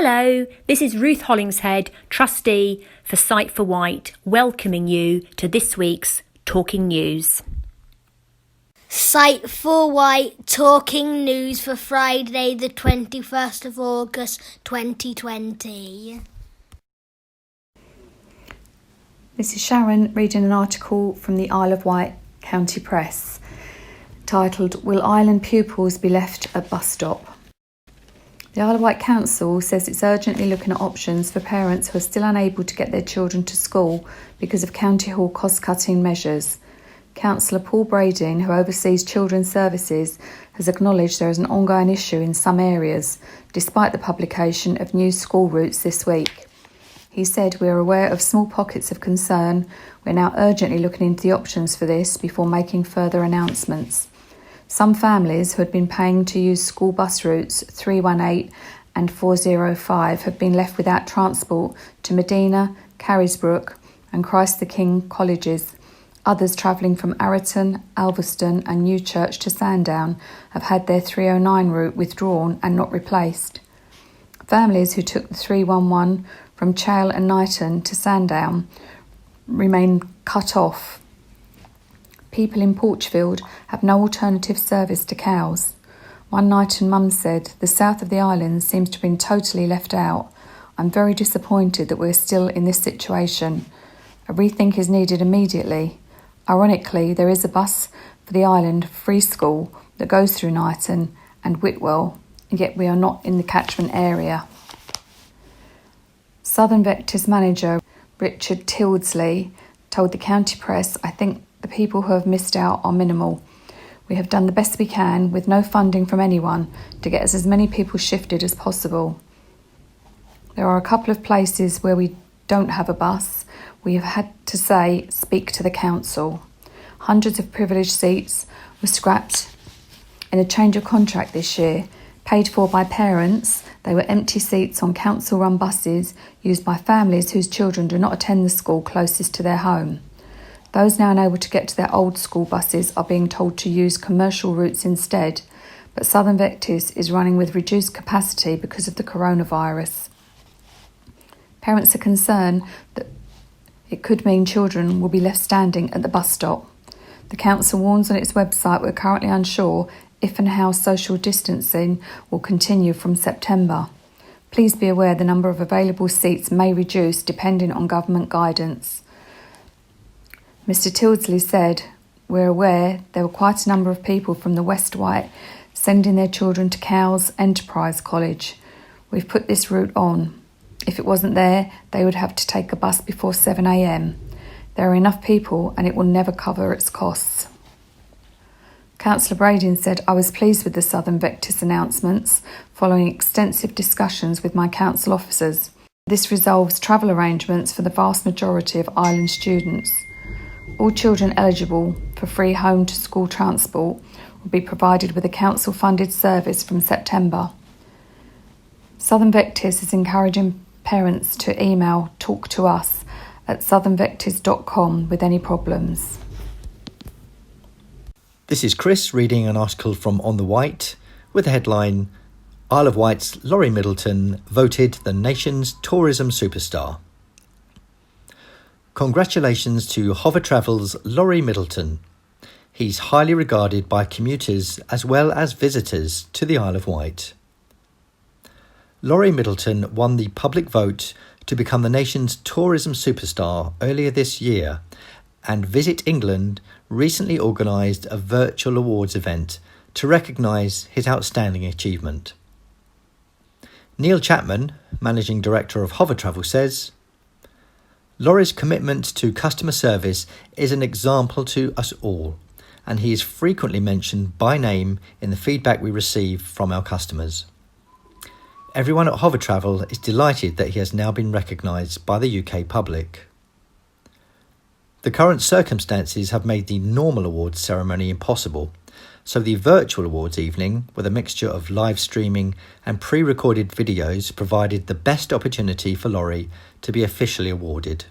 Hello, this is Ruth Hollingshead, trustee for Site for Wight, welcoming you to this week's Talking News. Site for Wight Talking News for Friday the 21st of August 2020. This is Sharon reading an article from the Isle of Wight County Press titled "Will Island Pupils Be Left at Bus Stop?" The Isle of Wight Council says it's urgently looking at options for parents who are still unable to get their children to school because of County Hall cost-cutting measures. Councillor Paul Brading, who oversees children's services, has acknowledged there is an ongoing issue in some areas, despite the publication of new school routes this week. He said, "We are aware of small pockets of concern. We're now urgently looking into the options for this before making further announcements." Some families who had been paying to use school bus routes 318 and 405 have been left without transport to Medina, Carisbrooke and Christ the King colleges. Others travelling from Arreton, Alveston and Newchurch to Sandown have had their 309 route withdrawn and not replaced. Families who took the 311 from Chale and Knighton to Sandown remain cut off. People in Porchfield have no alternative service to Cowes. One Knighton mum said, "The south of the island seems to have been totally left out. I'm very disappointed that we're still in this situation. A rethink is needed immediately. Ironically, there is a bus for the island free school that goes through Knighton and Whitwell, and yet we are not in the catchment area." Southern Vectis manager Richard Tildesley told the County Press, "I think the people who have missed out are minimal. We have done the best we can with no funding from anyone to get us as many people shifted as possible. There are a couple of places where we don't have a bus. We have had to say, speak to the council. Hundreds of privileged seats were scrapped in a change of contract this year, paid for by parents. They were empty seats on council-run buses used by families whose children do not attend the school closest to their home. Those now unable to get to their old school buses are being told to use commercial routes instead, but Southern Vectis is running with reduced capacity because of the coronavirus. Parents are concerned that it could mean children will be left standing at the bus stop. The council warns on its website we're currently unsure if and how social distancing will continue from September. Please be aware the number of available seats may reduce depending on government guidance." Mr Tildesley said, "We're aware there were quite a number of people from the West Wight sending their children to Cowes Enterprise College. We've put this route on. If it wasn't there, they would have to take a bus before 7 a.m. There are enough people and it will never cover its costs." Councillor Brading said, "I was pleased with the Southern Vectis announcements following extensive discussions with my council officers. This resolves travel arrangements for the vast majority of island students. All children eligible for free home-to-school transport will be provided with a council-funded service from September." Southern Vectis is encouraging parents to email talktous@southernvectis.com with any problems. This is Chris reading an article from On the Wight with the headline, "Isle of Wight's Laurie Middleton voted the nation's tourism superstar." Congratulations to Hover Travel's Laurie Middleton. He's highly regarded by commuters as well as visitors to the Isle of Wight. Laurie Middleton won the public vote to become the nation's tourism superstar earlier this year, and Visit England recently organised a virtual awards event to recognise his outstanding achievement. Neil Chapman, Managing Director of Hover Travel, says, "Laurie's commitment to customer service is an example to us all, and he is frequently mentioned by name in the feedback we receive from our customers. Everyone at Hover Travel is delighted that he has now been recognised by the UK public." The current circumstances have made the normal awards ceremony impossible, so the virtual awards evening, with a mixture of live streaming and pre-recorded videos, provided the best opportunity for Laurie to be officially awarded.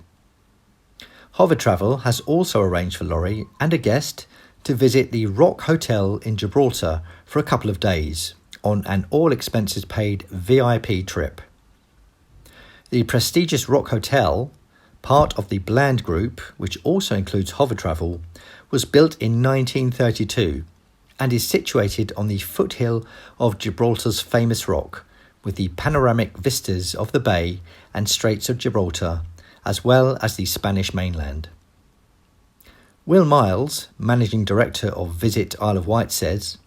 Hover Travel has also arranged for Laurie and a guest to visit the Rock Hotel in Gibraltar for a couple of days on an all-expenses-paid VIP trip. The prestigious Rock Hotel, part of the Bland Group, which also includes hover travel, was built in 1932 and is situated on the foothill of Gibraltar's famous rock, with the panoramic vistas of the Bay and Straits of Gibraltar, as well as the Spanish mainland. Will Miles, Managing Director of Visit Isle of Wight, says,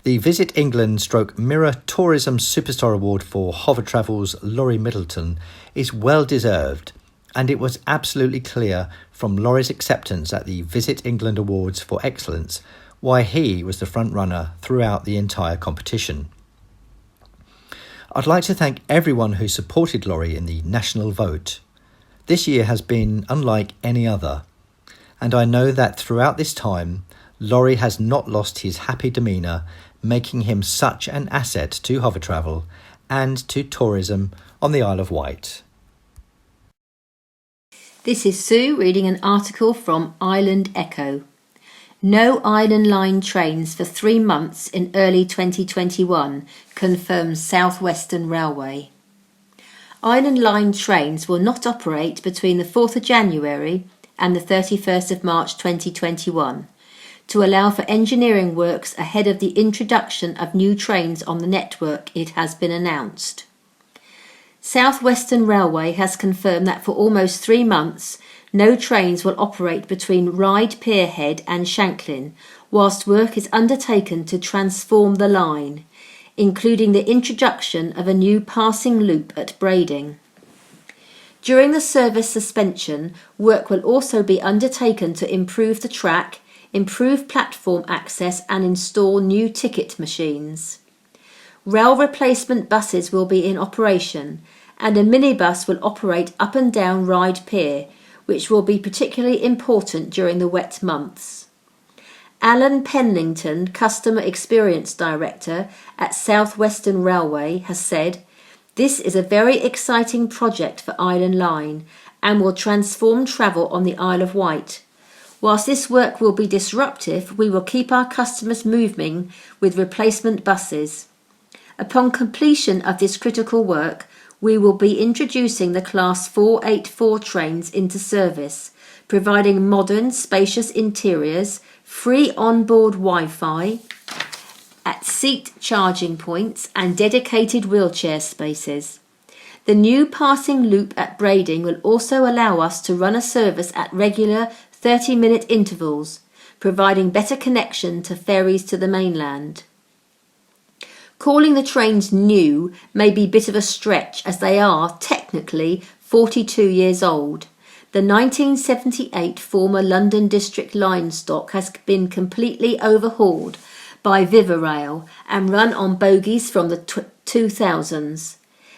"The Visit England / Mirror Tourism Superstar Award for Hover Travel's Laurie Middleton is well deserved, and it was absolutely clear from Laurie's acceptance at the Visit England Awards for Excellence why he was the front runner throughout the entire competition. I'd like to thank everyone who supported Laurie in the national vote. This year has been unlike any other, and I know that throughout this time, Laurie has not lost his happy demeanour, making him such an asset to hover travel and to tourism on the Isle of Wight." This is Sue reading an article from Island Echo. No Island Line trains for 3 months in early 2021, confirms South Western Railway. Island Line trains will not operate between the 4th of January and the 31st of March 2021 to allow for engineering works ahead of the introduction of new trains on the network, it has been announced. South Western Railway has confirmed that for almost 3 months, no trains will operate between Ryde Pierhead and Shanklin, whilst work is undertaken to transform the line, including the introduction of a new passing loop at Brading. During the service suspension, work will also be undertaken to improve the track, improve platform access and install new ticket machines. Rail replacement buses will be in operation, and a minibus will operate up and down Ryde Pier, which will be particularly important during the wet months. Alan Penlington, Customer Experience Director at South Western Railway, has said, "This is a very exciting project for Island Line and will transform travel on the Isle of Wight. Whilst this work will be disruptive, we will keep our customers moving with replacement buses. Upon completion of this critical work, we will be introducing the Class 484 trains into service, providing modern, spacious interiors, free on-board Wi-Fi, at seat charging points and dedicated wheelchair spaces. The new passing loop at Brading will also allow us to run a service at regular 30-minute intervals, providing better connection to ferries to the mainland. Calling the trains new may be a bit of a stretch as they are, technically, 42 years old. The 1978 former London District line stock has been completely overhauled by Vivarail and run on bogies from the 2000s.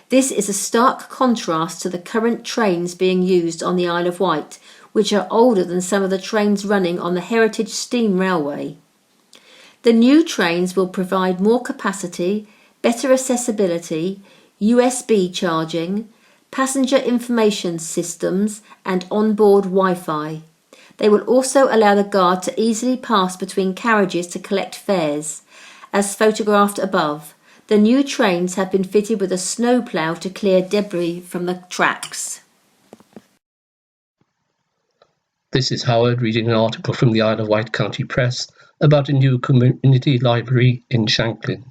This is a stark contrast to the current trains being used on the Isle of Wight, which are older than some of the trains running on the Heritage Steam Railway. The new trains will provide more capacity, better accessibility, USB charging, passenger information systems and onboard Wi-Fi. They will also allow the guard to easily pass between carriages to collect fares. As photographed above, the new trains have been fitted with a snowplough to clear debris from the tracks. This is Howard reading an article from the Isle of Wight County Press about a new community library in Shanklin.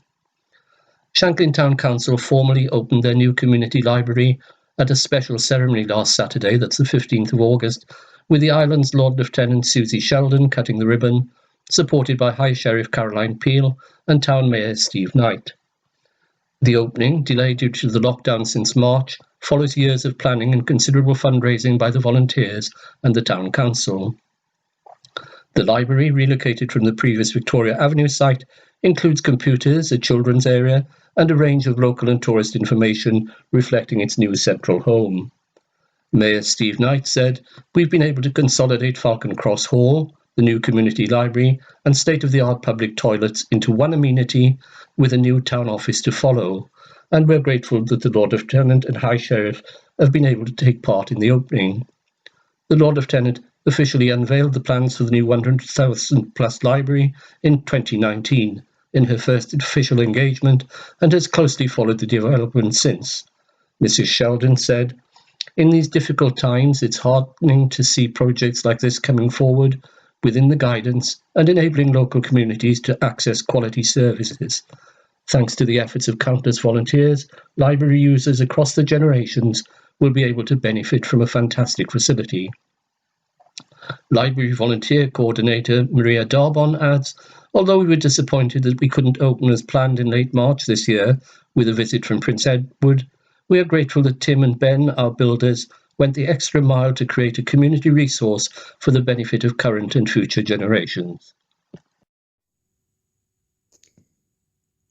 Shanklin Town Council formally opened their new community library at a special ceremony last Saturday, that's the 15th of August, with the island's Lord Lieutenant Susie Sheldon cutting the ribbon, supported by High Sheriff Caroline Peel and Town Mayor Steve Knight. The opening, delayed due to the lockdown since March, follows years of planning and considerable fundraising by the volunteers and the Town Council. The library, relocated from the previous Victoria Avenue site, includes computers, a children's area, and a range of local and tourist information reflecting its new central home. Mayor Steve Knight said, "We've been able to consolidate Falcon Cross Hall, the new community library, and state-of-the-art public toilets into one amenity with a new town office to follow, and we're grateful that the Lord Lieutenant and High Sheriff have been able to take part in the opening." The Lord Lieutenant officially unveiled the plans for the new 100,000-plus library in 2019, in her first official engagement, and has closely followed the development since. Mrs. Sheldon said, "In these difficult times, it's heartening to see projects like this coming forward within the guidance and enabling local communities to access quality services. Thanks to the efforts of countless volunteers, library users across the generations will be able to benefit from a fantastic facility." Library volunteer coordinator Maria Darbon adds, "Although we were disappointed that we couldn't open as planned in late March this year with a visit from Prince Edward, we are grateful that Tim and Ben, our builders, went the extra mile to create a community resource for the benefit of current and future generations."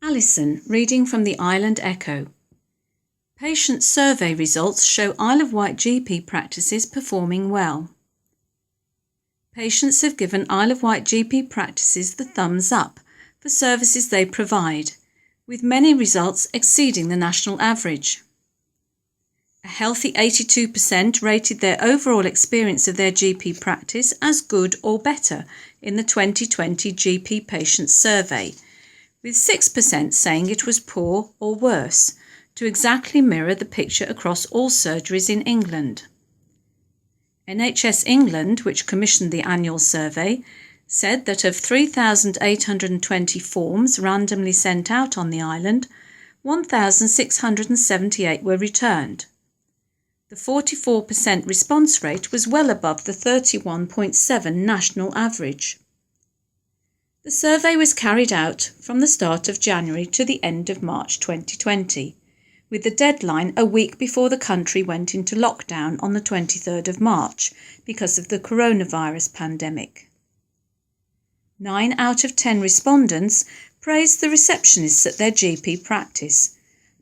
Alison, reading from the Island Echo. Patient survey results show Isle of Wight GP practices performing well. Patients have given Isle of Wight GP practices the thumbs up for services they provide, with many results exceeding the national average. A healthy 82% rated their overall experience of their GP practice as good or better in the 2020 GP patient survey, with 6% saying it was poor or worse, to exactly mirror the picture across all surgeries in England. NHS England, which commissioned the annual survey, said that of 3,820 forms randomly sent out on the island, 1,678 were returned. The 44% response rate was well above the 31.7 national average. The survey was carried out from the start of January to the end of March 2020, with the deadline a week before the country went into lockdown on the 23rd of March because of the coronavirus pandemic. 9 out of 10 respondents praised the receptionists at their GP practice,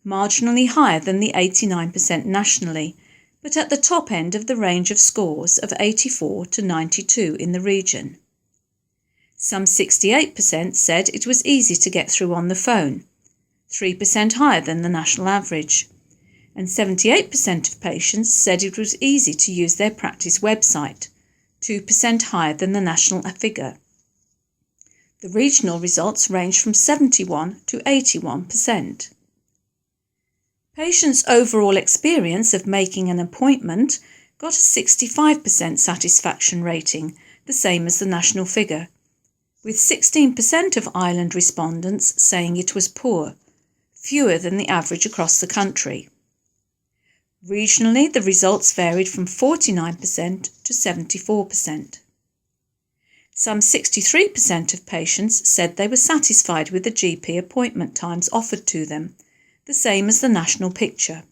marginally higher than the 89% nationally, but at the top end of the range of scores of 84 to 92 in the region. Some 68% said it was easy to get through on the phone, 3% higher than the national average, and 78% of patients said it was easy to use their practice website, 2% higher than the national figure. The regional results range from 71 to 81%. Patients' overall experience of making an appointment got a 65% satisfaction rating, the same as the national figure, with 16% of island respondents saying it was poor, fewer than the average across the country. Regionally, the results varied from 49% to 74%. Some 63% of patients said they were satisfied with the GP appointment times offered to them, the same as the national picture.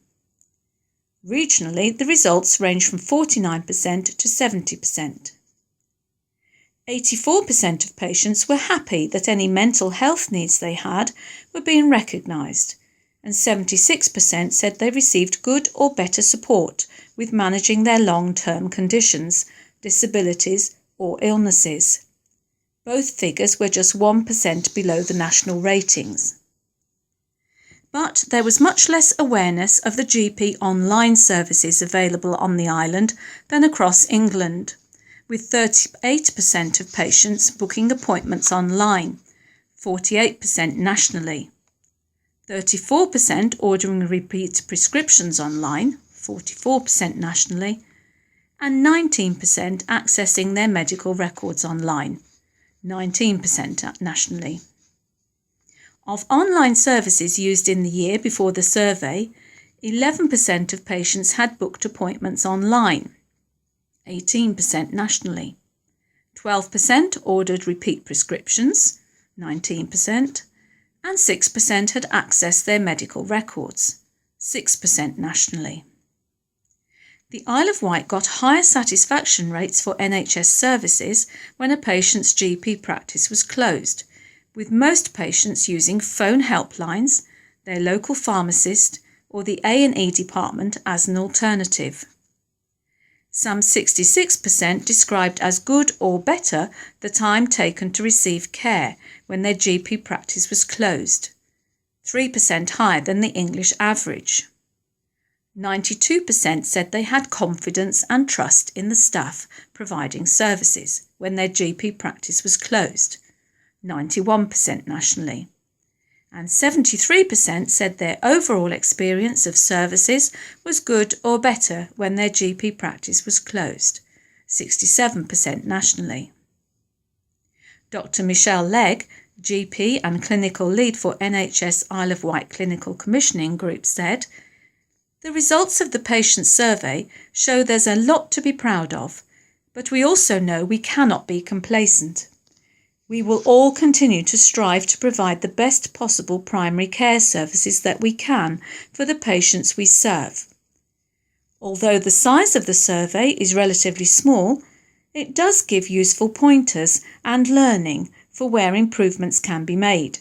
Regionally, the results range from 49% to 70%. 84% of patients were happy that any mental health needs they had were being recognised, and 76% said they received good or better support with managing their long-term conditions, disabilities or illnesses. Both figures were just 1% below the national ratings. But there was much less awareness of the GP online services available on the island than across England, with 38% of patients booking appointments online, 48% nationally, 34% ordering repeat prescriptions online, 44% nationally, and 19% accessing their medical records online, 19% nationally. Of online services used in the year before the survey, 11% of patients had booked appointments online, 18% nationally. 12% ordered repeat prescriptions, 19%, and 6% had accessed their medical records, 6% nationally. The Isle of Wight got higher satisfaction rates for NHS services when a patient's GP practice was closed, with most patients using phone helplines, their local pharmacist, or the A&E department as an alternative. Some 66% described as good or better the time taken to receive care when their GP practice was closed, 3% higher than the English average. 92% said they had confidence and trust in the staff providing services when their GP practice was closed, 91% nationally. and 73% said their overall experience of services was good or better when their GP practice was closed, 67% nationally. Dr. Michelle Legg, GP and clinical lead for NHS Isle of Wight Clinical Commissioning Group, said, "The results of the patient survey show there's a lot to be proud of, but we also know we cannot be complacent. We will all continue to strive to provide the best possible primary care services that we can for the patients we serve. Although the size of the survey is relatively small, it does give useful pointers and learning for where improvements can be made.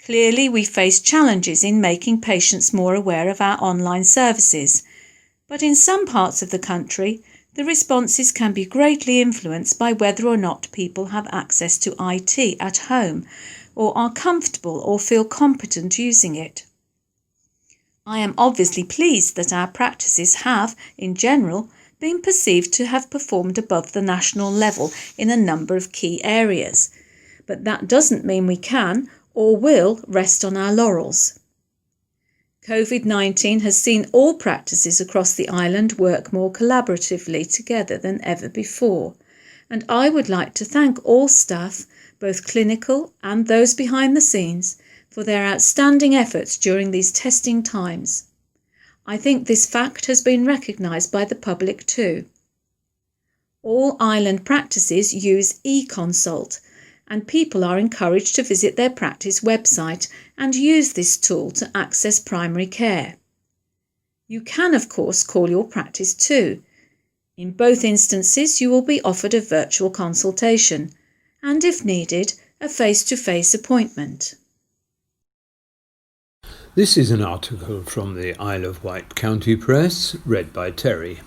Clearly, we face challenges in making patients more aware of our online services, but in some parts of the country, the responses can be greatly influenced by whether or not people have access to IT at home or are comfortable or feel competent using it. I am obviously pleased that our practices have, in general, been perceived to have performed above the national level in a number of key areas, but that doesn't mean we can or will rest on our laurels. COVID-19 has seen all practices across the island work more collaboratively together than ever before, and I would like to thank all staff, both clinical and those behind the scenes, for their outstanding efforts during these testing times. I think this fact has been recognised by the public too. All island practices use e-consult, and people are encouraged to visit their practice website and use this tool to access primary care. You can, of course, call your practice too. In both instances, you will be offered a virtual consultation and, if needed, a face-to-face appointment. This is an article from the Isle of Wight County Press, read by Terry.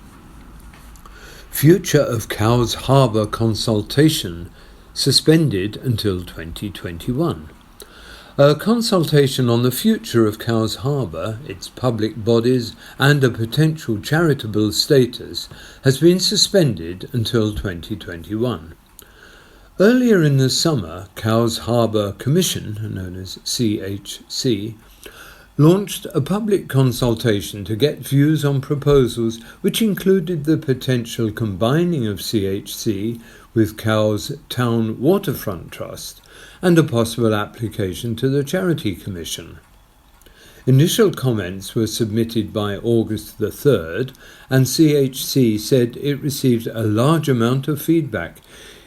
Future of Cowes Harbour consultation suspended until 2021. A consultation on the future of Cowes Harbour, its public bodies and a potential charitable status has been suspended until 2021. Earlier in the summer, Cowes Harbour Commission, known as CHC, launched a public consultation to get views on proposals which included the potential combining of CHC with Cowes Town Waterfront Trust and a possible application to the Charity Commission. Initial comments were submitted by August the 3rd, and CHC said it received a large amount of feedback,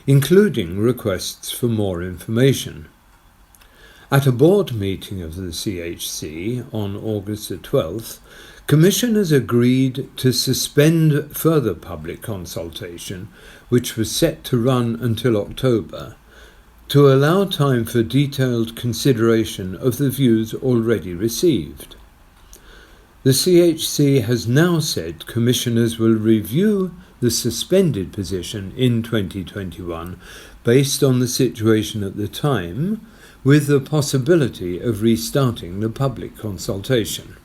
including requests for more information. At a board meeting of the CHC on August the 12th, Commissioners agreed to suspend further public consultation, which was set to run until October, to allow time for detailed consideration of the views already received. The CHC has now said Commissioners will review the suspended position in 2021 based on the situation at the time, with the possibility of restarting the public consultation.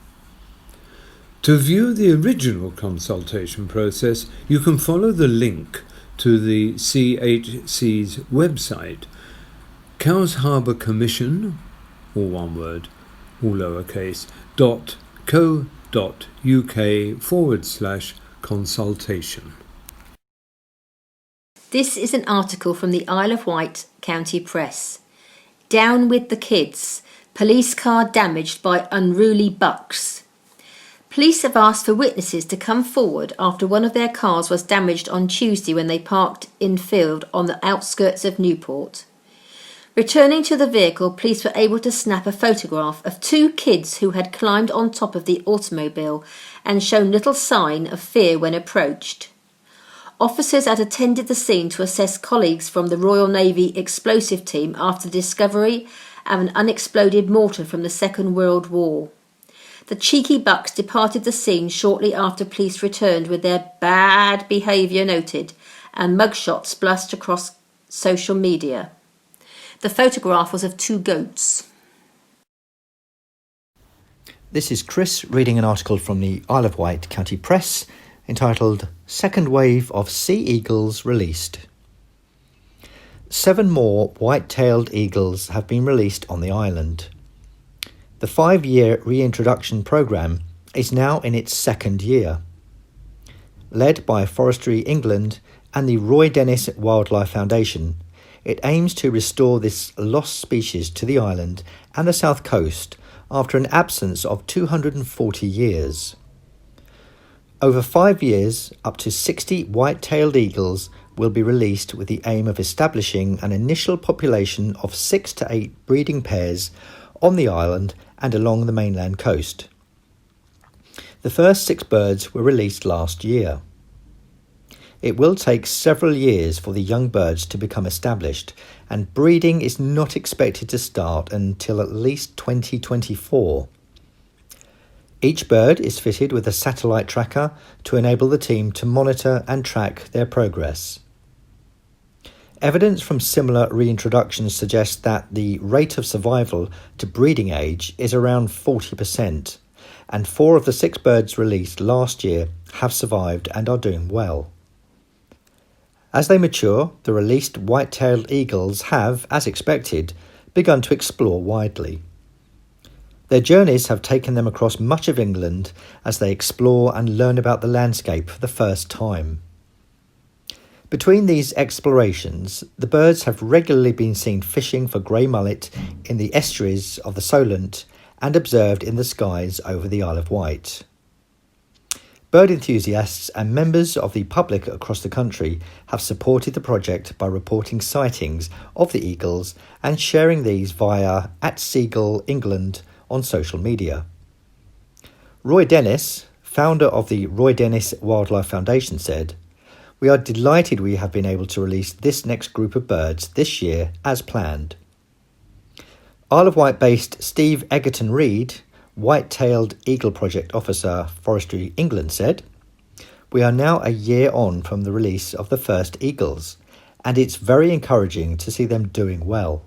To view the original consultation process, you can follow the link to the CHC's website, Cowes Harbour Commission, all one word, all lowercase, .co.uk/consultation. This is an article from the Isle of Wight County Press. Down with the kids. Police car damaged by unruly bucks. Police have asked for witnesses to come forward after one of their cars was damaged on Tuesday when they parked in field on the outskirts of Newport. Returning to the vehicle, police were able to snap a photograph of two kids who had climbed on top of the automobile and shown little sign of fear when approached. Officers had attended the scene to assess colleagues from the Royal Navy explosive team after the discovery of an unexploded mortar from the Second World War. The cheeky bucks departed the scene shortly after police returned with their bad behaviour noted and mugshots splashed across social media. The photograph was of two goats. This is Chris reading an article from the Isle of Wight County Press entitled Second Wave of Sea Eagles Released. 7 more white-tailed eagles have been released on the island. The 5-year reintroduction programme is now in its 2nd year. Led by Forestry England and the Roy Dennis Wildlife Foundation, it aims to restore this lost species to the island and the south coast after an absence of 240 years. Over 5 years, up to 60 white-tailed eagles will be released with the aim of establishing an initial population of 6 to 8 breeding pairs on the island and along the mainland coast. The first 6 birds were released last year. It will take several years for the young birds to become established, and breeding is not expected to start until at least 2024. Each bird is fitted with a satellite tracker to enable the team to monitor and track their progress. Evidence from similar reintroductions suggests that the rate of survival to breeding age is around 40%, and 4 of the 6 birds released last year have survived and are doing well. As they mature, the released white-tailed eagles have, as expected, begun to explore widely. Their journeys have taken them across much of England as they explore and learn about the landscape for the first time. Between these explorations, the birds have regularly been seen fishing for grey mullet in the estuaries of the Solent and observed in the skies over the Isle of Wight. Bird enthusiasts and members of the public across the country have supported the project by reporting sightings of the eagles and sharing these via @SeagullEngland on social media. Roy Dennis, founder of the Roy Dennis Wildlife Foundation, said, "We are delighted we have been able to release this next group of birds this year as planned." Isle of Wight-based Steve Egerton-Reid, White-tailed Eagle Project Officer, Forestry England, said, "We are now a year on from the release of the first eagles, and it's very encouraging to see them doing well.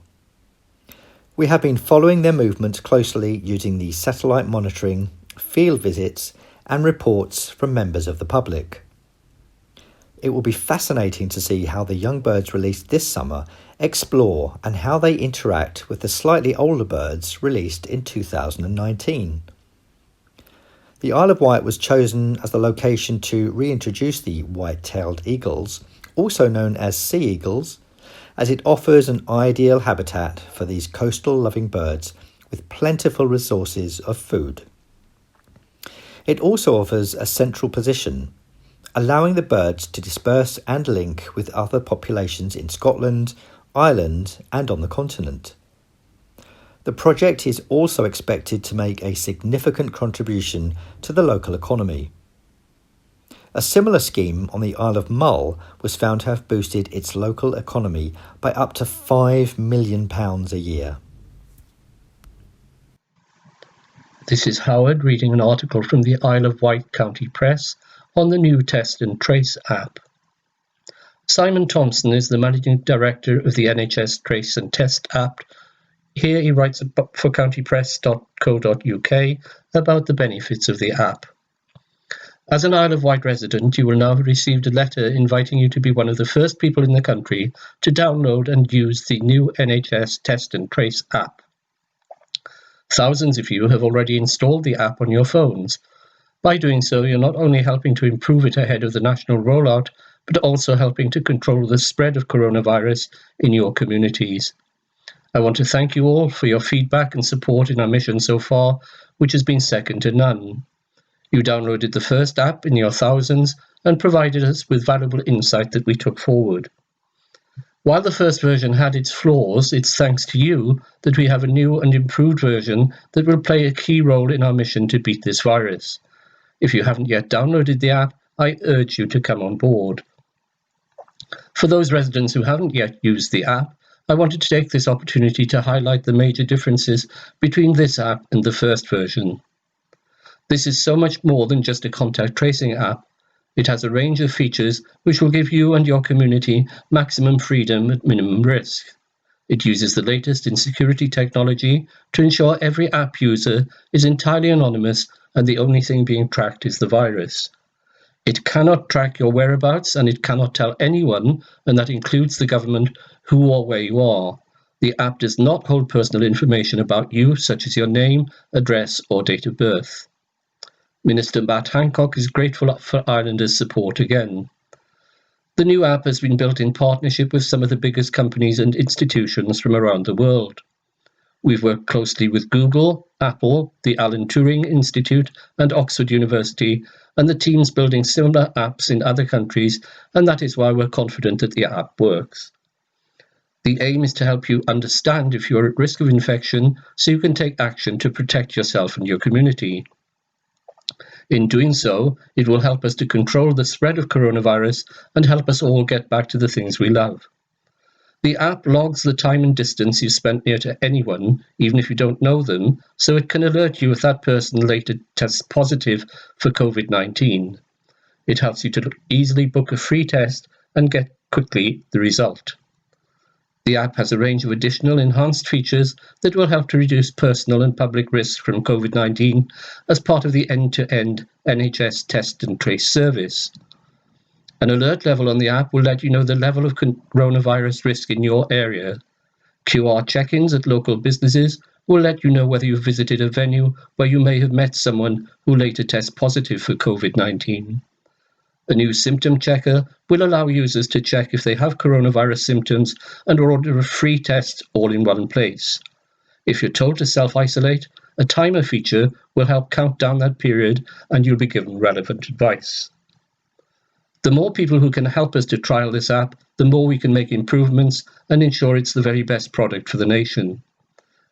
We have been following their movement closely using the satellite monitoring, field visits, and reports from members of the public. It will be fascinating to see how the young birds released this summer explore and how they interact with the slightly older birds released in 2019. The Isle of Wight was chosen as the location to reintroduce the white-tailed eagles, also known as sea eagles, as it offers an ideal habitat for these coastal-loving birds with plentiful resources of food. It also offers a central position, allowing the birds to disperse and link with other populations in Scotland, Ireland, and on the continent. The project is also expected to make a significant contribution to the local economy. A similar scheme on the Isle of Mull was found to have boosted its local economy by up to £5 million a year. This is Howard reading an article from the Isle of Wight County Press on the new Test and Trace app. Simon Thompson is the Managing Director of the NHS Trace and Test app. Here he writes for countypress.co.uk about the benefits of the app. As an Isle of Wight resident, you will now have received a letter inviting you to be one of the first people in the country to download and use the new NHS Test and Trace app. Thousands of you have already installed the app on your phones. By doing so, you're not only helping to improve it ahead of the national rollout, but also helping to control the spread of coronavirus in your communities. I want to thank you all for your feedback and support in our mission so far, which has been second to none. You downloaded the first app in your thousands and provided us with valuable insight that we took forward. While the first version had its flaws, it's thanks to you that we have a new and improved version that will play a key role in our mission to beat this virus. If you haven't yet downloaded the app, I urge you to come on board. For those residents who haven't yet used the app, I wanted to take this opportunity to highlight the major differences between this app and the first version. This is so much more than just a contact tracing app. It has a range of features which will give you and your community maximum freedom at minimum risk. It uses the latest in security technology to ensure every app user is entirely anonymous and the only thing being tracked is the virus. It cannot track your whereabouts and it cannot tell anyone, and that includes the government, who or where you are. The app does not hold personal information about you, such as your name, address, or date of birth. Minister Matt Hancock is grateful for Islanders' support again. The new app has been built in partnership with some of the biggest companies and institutions from around the world. We've worked closely with Google, Apple, the Alan Turing Institute, and Oxford University, and the teams building similar apps in other countries, and that is why we're confident that the app works. The aim is to help you understand if you're at risk of infection so you can take action to protect yourself and your community. In doing so, it will help us to control the spread of coronavirus and help us all get back to the things we love. The app logs the time and distance you spent near to anyone, even if you don't know them, so it can alert you if that person later tests positive for COVID-19. It helps you to easily book a free test and get quickly the result. The app has a range of additional enhanced features that will help to reduce personal and public risks from COVID-19 as part of the end-to-end NHS test and trace service. An alert level on the app will let you know the level of coronavirus risk in your area. QR check-ins at local businesses will let you know whether you've visited a venue where you may have met someone who later tests positive for COVID-19. A new symptom checker will allow users to check if they have coronavirus symptoms and order a free test all in one place. If you're told to self-isolate, a timer feature will help count down that period and you'll be given relevant advice. The more people who can help us to trial this app, the more we can make improvements and ensure it's the very best product for the nation.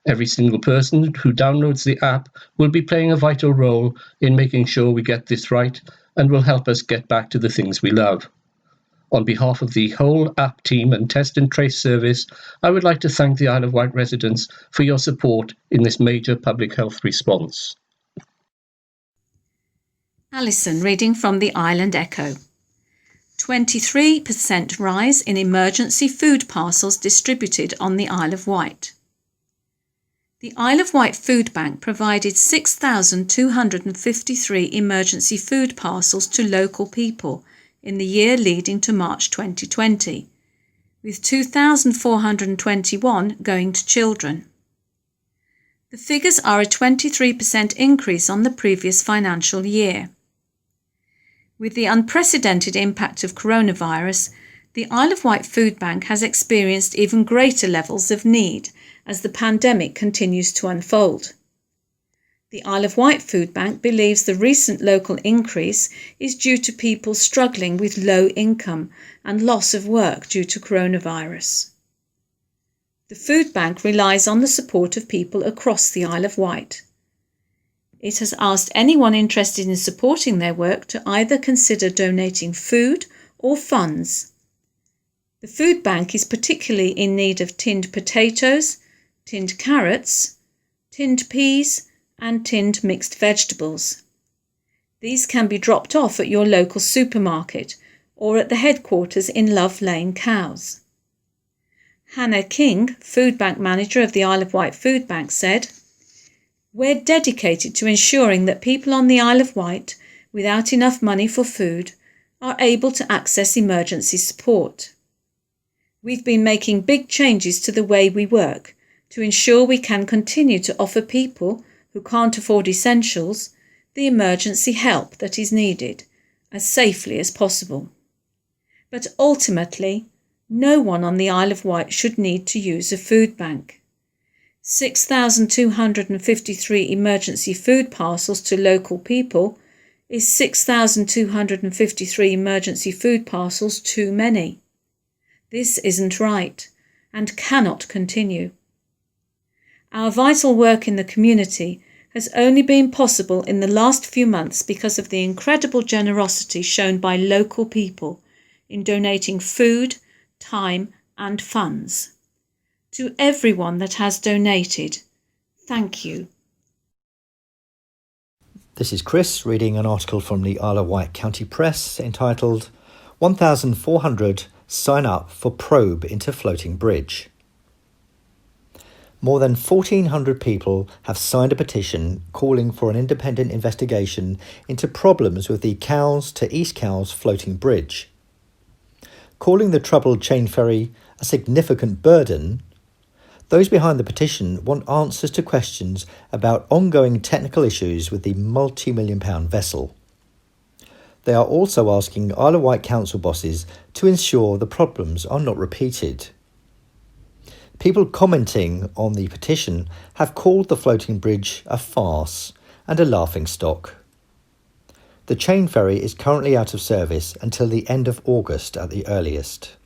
Every single person who downloads the app will be playing a vital role in making sure we get this right and will help us get back to the things we love. On behalf of the whole app team and test and trace service, I would like to thank the Isle of Wight residents for your support in this major public health response. Alison reading from the Island Echo. 23% rise in emergency food parcels distributed on the Isle of Wight. The Isle of Wight Food Bank provided 6,253 emergency food parcels to local people in the year leading to March 2020, with 2,421 going to children. The figures are a 23% increase on the previous financial year. With the unprecedented impact of coronavirus, the Isle of Wight Food Bank has experienced even greater levels of need as the pandemic continues to unfold. The Isle of Wight Food Bank believes the recent local increase is due to people struggling with low income and loss of work due to coronavirus. The food bank relies on the support of people across the Isle of Wight. It has asked anyone interested in supporting their work to either consider donating food or funds. The food bank is particularly in need of tinned potatoes, tinned carrots, tinned peas and tinned mixed vegetables. These can be dropped off at your local supermarket or at the headquarters in Love Lane, Cowes. Hannah King, food bank manager of the Isle of Wight Food Bank, said, "We're dedicated to ensuring that people on the Isle of Wight without enough money for food are able to access emergency support. We've been making big changes to the way we work to ensure we can continue to offer people who can't afford essentials the emergency help that is needed as safely as possible. But ultimately, no one on the Isle of Wight should need to use a food bank. 6,253 emergency food parcels to local people is 6,253 emergency food parcels too many. This isn't right and cannot continue. Our vital work in the community has only been possible in the last few months because of the incredible generosity shown by local people in donating food, time and funds. To everyone that has donated, thank you." This is Chris reading an article from the Isle of Wight County Press entitled 1,400 Sign Up for Probe into Floating Bridge. More than 1,400 people have signed a petition calling for an independent investigation into problems with the Cowes to East Cowes floating bridge. Calling the troubled chain ferry a significant burden, Those behind the petition want answers to questions about ongoing technical issues with the multi-million-pound vessel. They are also asking Isle of Wight council bosses to ensure the problems are not repeated. People commenting on the petition have called the floating bridge a farce and a laughingstock. The chain ferry is currently out of service until the end of August at the earliest.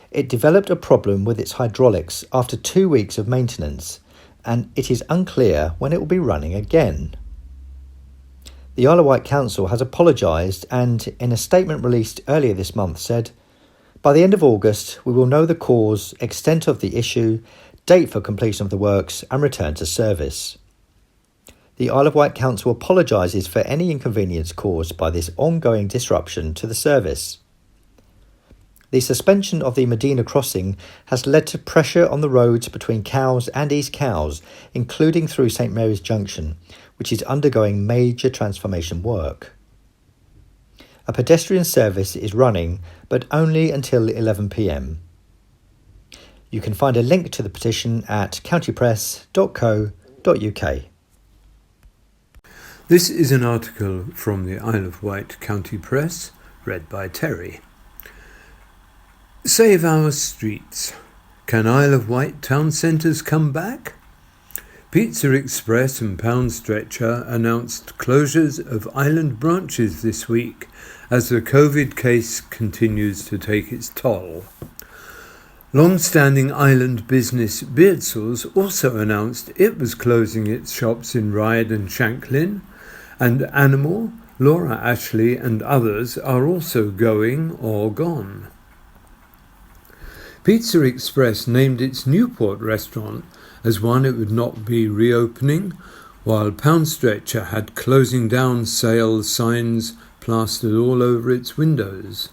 It developed a problem with its hydraulics after 2 weeks of maintenance, and it is unclear when it will be running again. The Isle of Wight Council has apologised and, in a statement released earlier this month, said, "By the end of August, we will know the cause, extent of the issue, date for completion of the works and return to service." The Isle of Wight Council apologises for any inconvenience caused by this ongoing disruption to the service. The suspension of the Medina crossing has led to pressure on the roads between Cowes and East Cowes, including through St Mary's Junction, which is undergoing major transformation work. A pedestrian service is running, but only until 11 p.m. You can find a link to the petition at countypress.co.uk. This is an article from the Isle of Wight County Press, read by Terry. Save our streets. Can Isle of Wight town centres come back? Pizza Express and Pound Stretcher announced closures of island branches this week as the COVID case continues to take its toll. Long-standing island business Beardsall's also announced it was closing its shops in Ryde and Shanklin, and Animal, Laura Ashley and others are also going or gone. Pizza Express named its Newport restaurant as one it would not be reopening, while Pound Stretcher had closing down sales signs plastered all over its windows.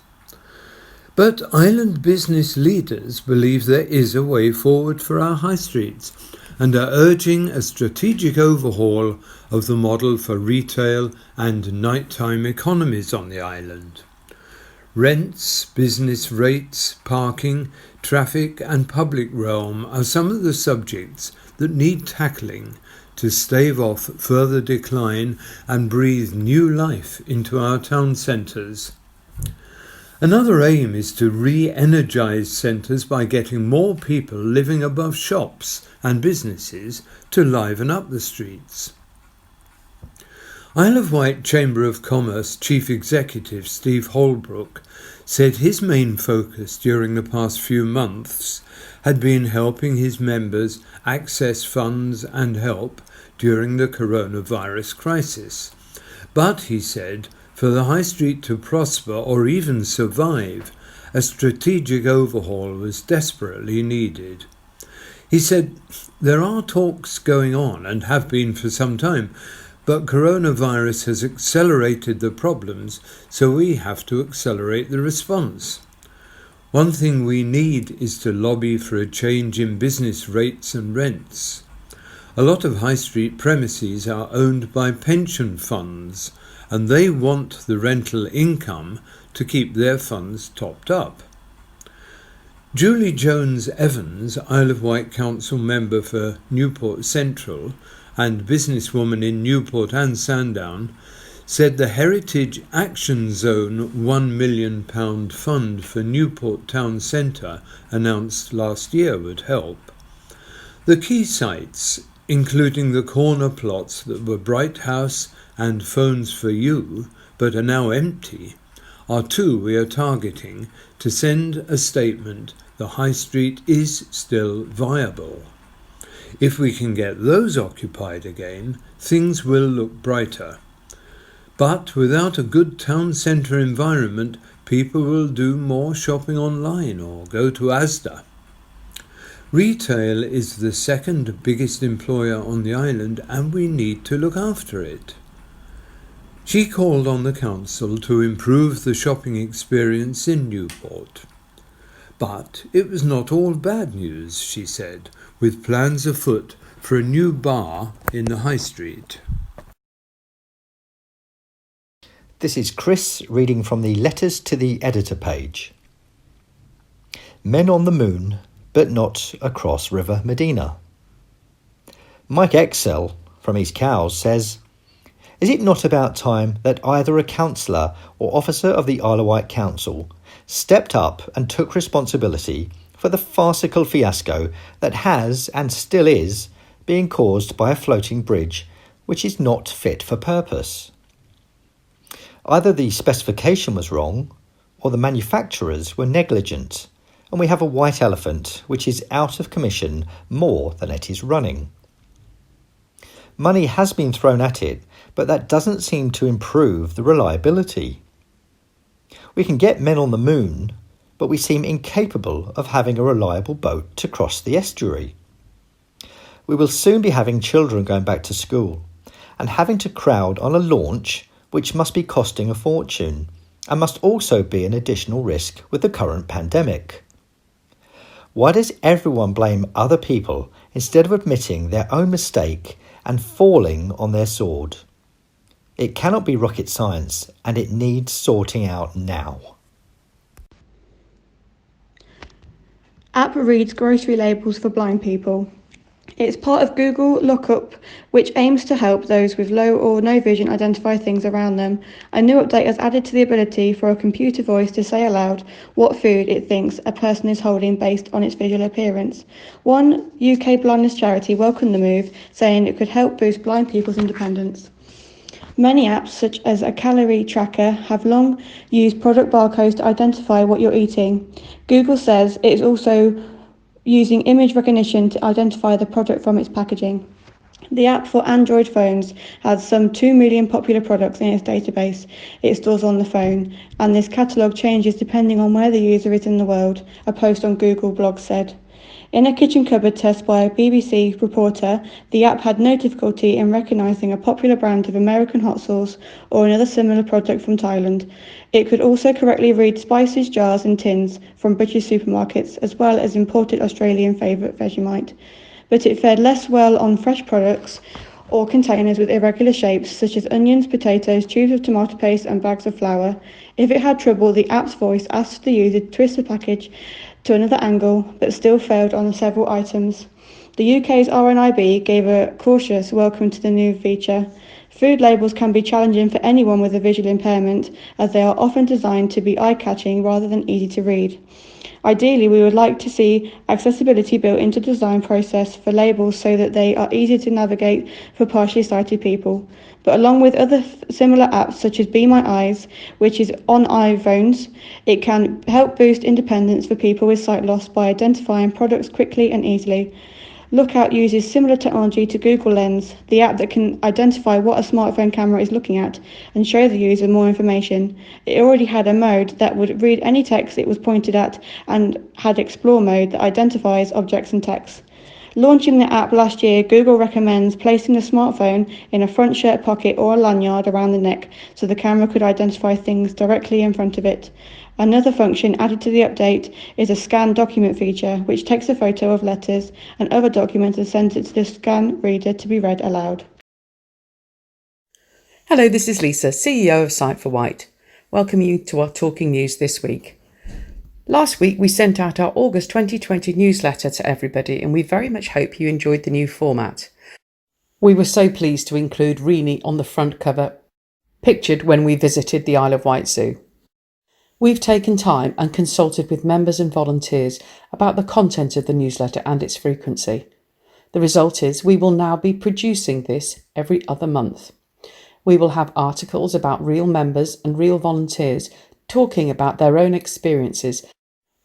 But island business leaders believe there is a way forward for our high streets and are urging a strategic overhaul of the model for retail and nighttime economies on the island. Rents, business rates, parking, traffic and public realm are some of the subjects that need tackling to stave off further decline and breathe new life into our town centres. Another aim is to re-energise centres by getting more people living above shops and businesses to liven up the streets. Isle of Wight Chamber of Commerce Chief Executive Steve Holbrook said his main focus during the past few months had been helping his members access funds and help during the coronavirus crisis. But, he said, for the High Street to prosper or even survive, a strategic overhaul was desperately needed. He said, "There are talks going on and have been for some time, but coronavirus has accelerated the problems, so we have to accelerate the response. One thing we need is to lobby for a change in business rates and rents. A lot of high street premises are owned by pension funds, and they want the rental income to keep their funds topped up." Julie Jones-Evans, Isle of Wight Council member for Newport Central and businesswoman in Newport and Sandown, said the Heritage Action Zone £1 million fund for Newport Town Centre announced last year would help. The key sites, including the corner plots that were Bright House and Phones for You, but are now empty, are two we are targeting to send a statement the High Street is still viable. If we can get those occupied again, things will look brighter. But without a good town centre environment, people will do more shopping online or go to Asda. Retail is the second biggest employer on the island, and we need to look after it. She called on the council to improve the shopping experience in Newport. But it was not all bad news, she said, with plans afoot for a new bar in the High Street. This is Chris reading from the Letters to the Editor page. Men on the Moon but not across River Medina. Mike Excel from East Cowes says, "Is it not about time that either a councillor or officer of the Isle of Wight Council stepped up and took responsibility for the farcical fiasco that has and still is being caused by a floating bridge which is not fit for purpose? Either the specification was wrong or the manufacturers were negligent, and we have a white elephant which is out of commission more than it is running. Money has been thrown at it, but that doesn't seem to improve the reliability. We can get men on the moon, but we seem incapable of having a reliable boat to cross the estuary. We will soon be having children going back to school and having to crowd on a launch which must be costing a fortune and must also be an additional risk with the current pandemic. Why does everyone blame other people instead of admitting their own mistake and falling on their sword? It cannot be rocket science, and it needs sorting out now." App reads grocery labels for blind people. It's part of Google Lookup, which aims to help those with low or no vision identify things around them. A new update has added to the ability for a computer voice to say aloud what food it thinks a person is holding based on its visual appearance. One UK blindness charity welcomed the move, saying it could help boost blind people's independence. Many apps, such as a calorie tracker, have long used product barcodes to identify what you're eating. Google says it is also using image recognition to identify the product from its packaging. The app for Android phones has some 2 million popular products in its database it stores on the phone, and this catalogue changes depending on where the user is in the world, a post on Google blog said. In a kitchen cupboard test by a BBC reporter, the app had no difficulty in recognising a popular brand of American hot sauce or another similar product from Thailand. It could also correctly read spices jars and tins from British supermarkets, as well as imported Australian favourite Vegemite. But it fared less well on fresh products or containers with irregular shapes, such as onions, potatoes, tubes of tomato paste and bags of flour. If it had trouble, the app's voice asked the user to twist the package to another angle, but still failed on several items. The UK's RNIB gave a cautious welcome to the new feature. Food labels can be challenging for anyone with a visual impairment, as they are often designed to be eye-catching rather than easy to read. Ideally, we would like to see accessibility built into the design process for labels so that they are easy to navigate for partially sighted people. But along with other similar apps such as Be My Eyes, which is on iPhones, it can help boost independence for people with sight loss by identifying products quickly and easily. Lookout uses similar technology to Google Lens, the app that can identify what a smartphone camera is looking at and show the user more information. It already had a mode that would read any text it was pointed at and had Explore mode that identifies objects and text. Launching the app last year, Google recommends placing the smartphone in a front shirt pocket or a lanyard around the neck so the camera could identify things directly in front of it. Another function added to the update is a scan document feature, which takes a photo of letters and other documents and sends it to the scan reader to be read aloud. Hello, this is Lisa, CEO of Site for Wight. Welcome you to our Talking News this week. Last week we sent out our August 2020 newsletter to everybody, and we very much hope you enjoyed the new format. We were so pleased to include Renee on the front cover, pictured when we visited the Isle of Wight Zoo. We've taken time and consulted with members and volunteers about the content of the newsletter and its frequency. The result is we will now be producing this every other month. We will have articles about real members and real volunteers talking about their own experiences,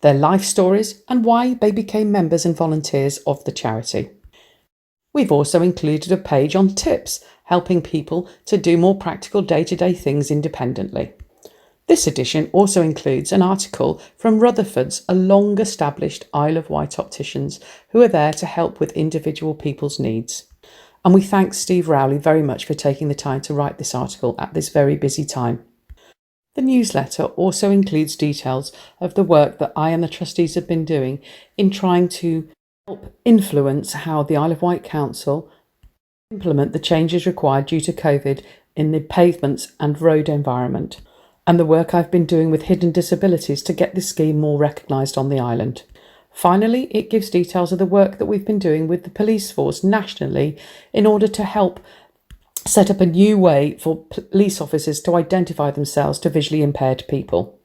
their life stories, and why they became members and volunteers of the charity. We've also included a page on tips, helping people to do more practical day-to-day things independently. This edition also includes an article from Rutherford's, a long-established Isle of Wight opticians who are there to help with individual people's needs. And we thank Steve Rowley very much for taking the time to write this article at this very busy time. The newsletter also includes details of the work that I and the trustees have been doing in trying to help influence how the Isle of Wight Council implement the changes required due to COVID in the pavements and road environment, and the work I've been doing with hidden disabilities to get this scheme more recognised on the island. Finally, it gives details of the work that we've been doing with the police force nationally in order to help set up a new way for police officers to identify themselves to visually impaired people.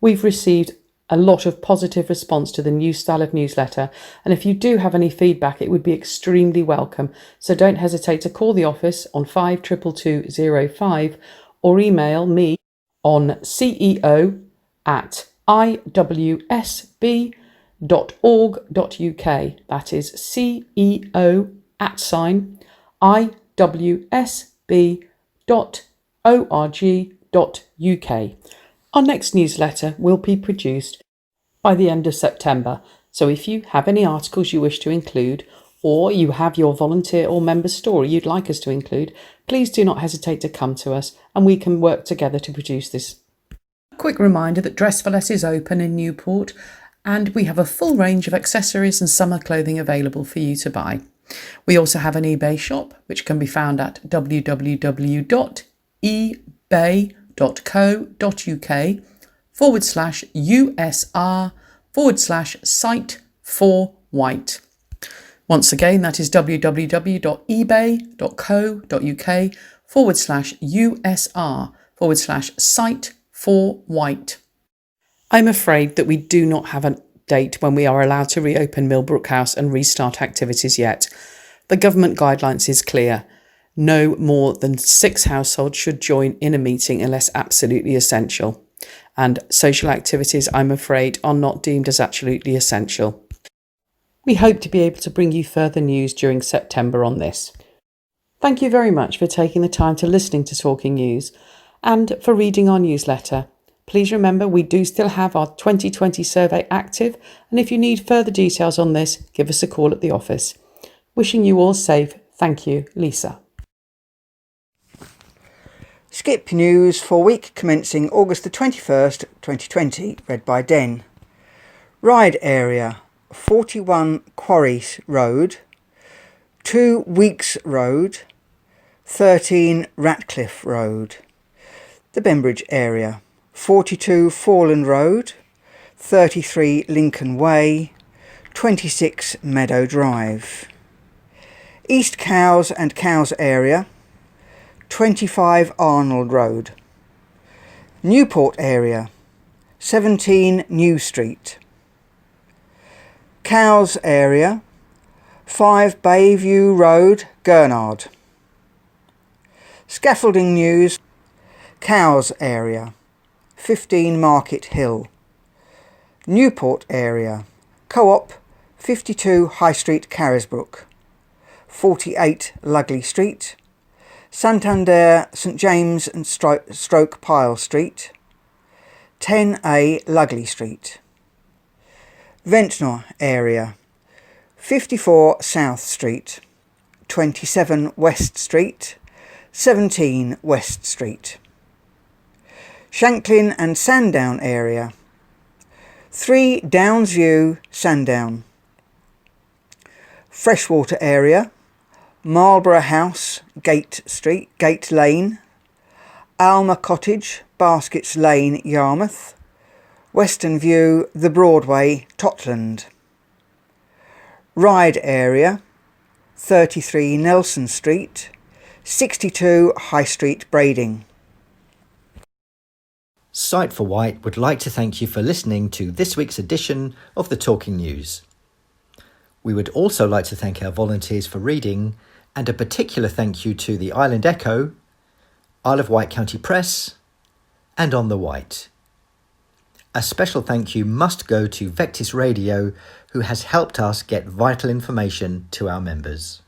We've received a lot of positive response to the new style of newsletter, and if you do have any feedback, it would be extremely welcome. So don't hesitate to call the office on 522205 or email me on ceo@iwsb.org.uk. That is ceo@iwsb.org.uk. Our next newsletter will be produced by the end of September, so if you have any articles you wish to include, or you have your volunteer or member story you'd like us to include, please do not hesitate to come to us and we can work together to produce this. A quick reminder that Dress for Less is open in Newport, and we have a full range of accessories and summer clothing available for you to buy. We also have an eBay shop, which can be found at www.ebay.co.uk/USR/site4Wight. Once again, that is www.ebay.co.uk/USR/site4Wight. I'm afraid that we do not have a date when we are allowed to reopen Millbrook House and restart activities yet. The government guidelines is clear. No more than 6 households should join in a meeting unless absolutely essential. And social activities, I'm afraid, are not deemed as absolutely essential. We hope to be able to bring you further news during September on this. Thank you very much for taking the time to listening to Talking News and for reading our newsletter. Please remember we do still have our 2020 survey active, and if you need further details on this, give us a call at the office. Wishing you all safe. Thank you, Lisa. Skip News for week commencing August the 21st, 2020, read by Den. Ride area, 41 Quarries Road, 2 Weeks Road, 13 Ratcliffe Road. The Bembridge area, 42 Foreland Road, 33 Lincoln Way, 26 Meadow Drive. East Cowes and Cowes area, 25 Arnold Road. Newport area, 17 New Street. Cowes area, 5 Bayview Road, Gurnard. Scaffolding News, Cowes area, 15 Market Hill. Newport area, Co-op, 52 High Street, Carisbrooke, 48 Lugley Street. Santander, St James and Stroke Pyle Street, 10A Lugley Street. Ventnor area, 54 South Street, 27 West Street, 17 West Street. Shanklin and Sandown area, 3 Downsview, Sandown. Freshwater area, Marlborough House, Gate Street, Gate Lane, Alma Cottage, Baskets Lane, Yarmouth, Western View, The Broadway, Totland. Ride area, 33 Nelson Street, 62 High Street, Brading. Site4Wight would like to thank you for listening to this week's edition of the Talking News. We would also like to thank our volunteers for reading, and a particular thank you to the Island Echo, Isle of Wight County Press, and On the Wight. A special thank you must go to Vectis Radio, who has helped us get vital information to our members.